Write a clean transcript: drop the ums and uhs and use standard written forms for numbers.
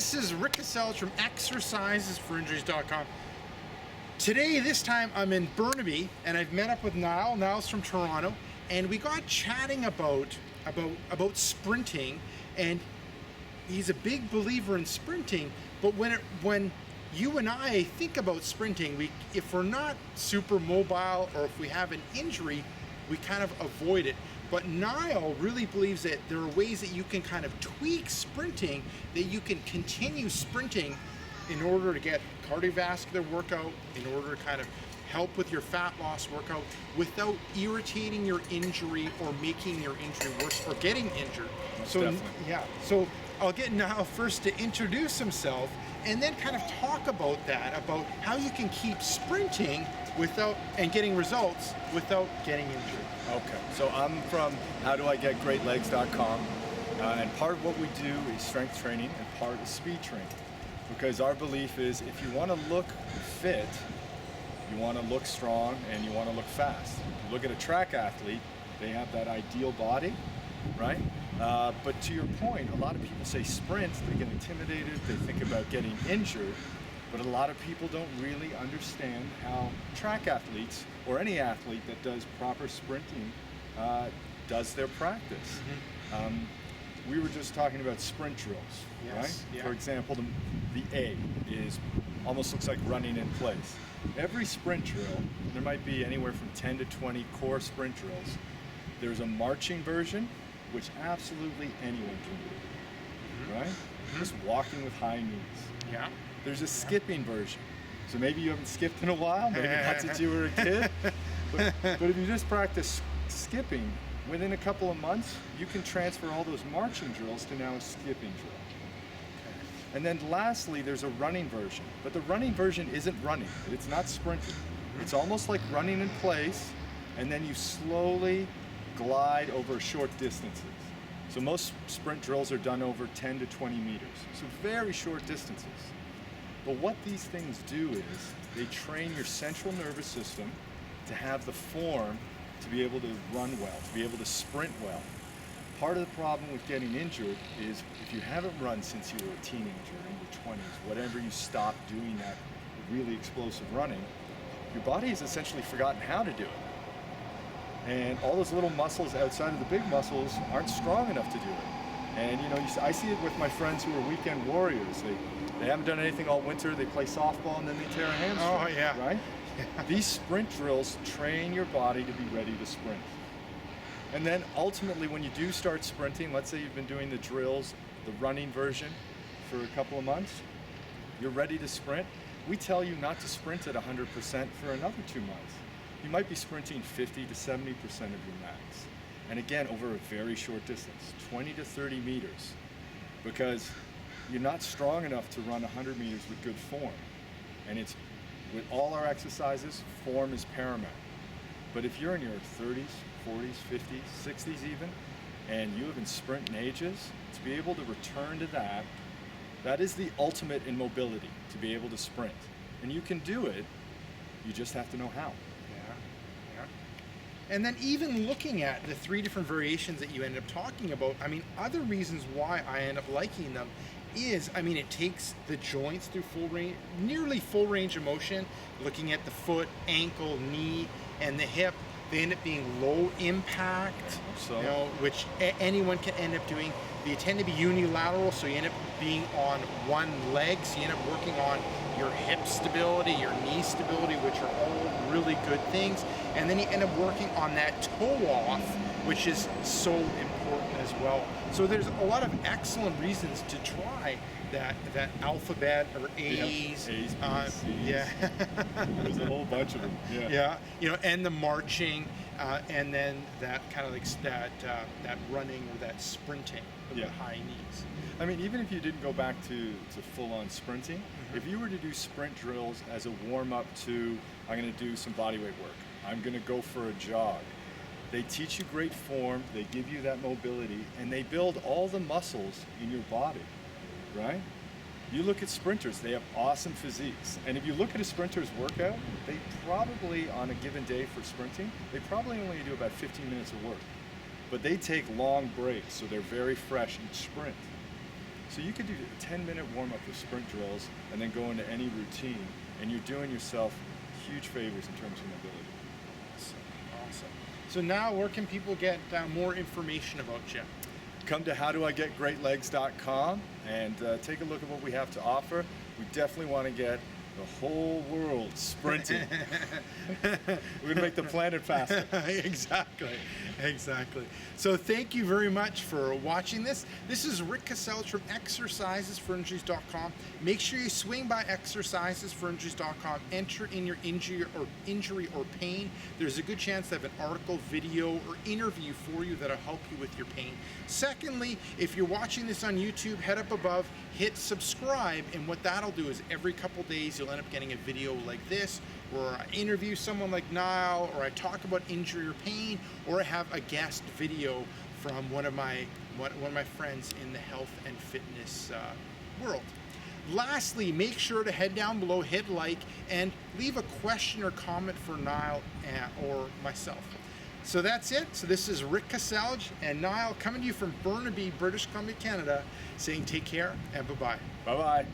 This is Rick Casellas from exercisesforinjuries.com. Today, this time, I'm in Burnaby, and I've met up with Niall. Niall's from Toronto, and we got chatting about sprinting, and he's a big believer in sprinting, but when you and I think about sprinting, if we're not super mobile or if we have an injury, we kind of avoid it. But Niall really believes that there are ways that you can kind of tweak sprinting, that you can continue sprinting in order to get cardiovascular workout, in order to kind of help with your fat loss workout without irritating your injury or making your injury worse or getting injured. So I'll get Niall first to introduce himself and then kind of talk about how you can keep sprinting and getting results without getting injured. Okay, so I'm from howdoigetgreatlegs.com, and part of what we do is strength training and part is speed training, because our belief is if you want to look fit, you want to look strong, and you want to look fast. If you look at a track athlete, they have that ideal body, right? But to your point, a lot of people say sprint, they get intimidated, they think about getting injured, but a lot of people don't really understand how track athletes, or any athlete that does proper sprinting, does their practice. Mm-hmm. We were just talking about sprint drills, right? Yeah. For example, the A almost looks like running in place. Every sprint drill, there might be anywhere from 10 to 20 core sprint drills. There's a marching version, which absolutely anyone can do, right? Mm-hmm. Just walking with high knees. Yeah. There's a skipping version. So maybe you haven't skipped in a while, maybe that's since you were a kid. But if you just practice skipping, within a couple of months, you can transfer all those marching drills to now a skipping drill. Okay. And then lastly, there's a running version. But the running version isn't running. It's not sprinting. Mm-hmm. It's almost like running in place, and then you slowly glide over short distances. So most sprint drills are done over 10 to 20 meters. So very short distances. But what these things do is they train your central nervous system to have the form to be able to run well, to be able to sprint well. Part of the problem with getting injured is if you haven't run since you were a teenager, in your 20s, whatever you stopped doing that really explosive running, your body has essentially forgotten how to do it. And all those little muscles outside of the big muscles aren't strong enough to do it. And I see it with my friends who are weekend warriors. They haven't done anything all winter, they play softball and then they tear a hamstring. Oh yeah. Right? These sprint drills train your body to be ready to sprint. And then ultimately when you do start sprinting, let's say you've been doing the drills, the running version for a couple of months, you're ready to sprint. We tell you not to sprint at 100% for another 2 months. You might be sprinting 50 to 70% of your max. And again, over a very short distance, 20 to 30 meters, because you're not strong enough to run 100 meters with good form. And with all our exercises, form is paramount. But if you're in your 30s, 40s, 50s, 60s even, and you have been sprinting ages, to be able to return to that is the ultimate in mobility, to be able to sprint. And you can do it, you just have to know how. And then even looking at the 3 different variations that you ended up talking about, other reasons why I end up liking them is, it takes the joints through nearly full range of motion. Looking at the foot, ankle, knee, and the hip, they end up being low impact, which anyone can end up doing. They tend to be unilateral, so you end up being on one leg, so you end up working on your hip stability, your knee stability, which are all really good things. And then you end up working on that toe off, which is so important as well. So there's a lot of excellent reasons to try that alphabet or A's. A's, B's, C's. Yeah. There's a whole bunch of them. Yeah. And the marching, and then that kind of like that running or that sprinting with the high knees. Even if you didn't go back to full-on sprinting, if you were to do sprint drills as a warm-up to, I'm going to do some bodyweight work, I'm going to go for a jog, they teach you great form, they give you that mobility, and they build all the muscles in your body, right? You look at sprinters, they have awesome physiques. And if you look at a sprinter's workout, they probably, on a given day for sprinting, they probably only do about 15 minutes of work. But they take long breaks, so they're very fresh each sprint. So you could do a 10-minute warm-up with sprint drills and then go into any routine, and you're doing yourself huge favors in terms of mobility. Awesome. So now where can people get more information about you? Come to howdoigetgreatlegs.com and take a look at what we have to offer. We definitely want to get the whole world sprinting. We're going to make the planet faster. Exactly. So thank you very much for watching this. This is Rick Caselge from exercisesforinjuries.com. Make sure you swing by exercisesforinjuries.com, enter in your injury or pain. There's a good chance to have an article, video, or interview for you that'll help you with your pain. Secondly, if you're watching this on YouTube, head up above, hit subscribe, and what that'll do is every couple days you'll end up getting a video like this, or I interview someone like Niall, or I talk about injury or pain, or I have a guest video from one of my friends in the health and fitness world. Lastly, make sure to head down below, hit like, and leave a question or comment for Niall or myself. So that's it. So this is Rick Caselge and Niall coming to you from Burnaby, British Columbia, Canada, saying take care and bye-bye. Bye-bye.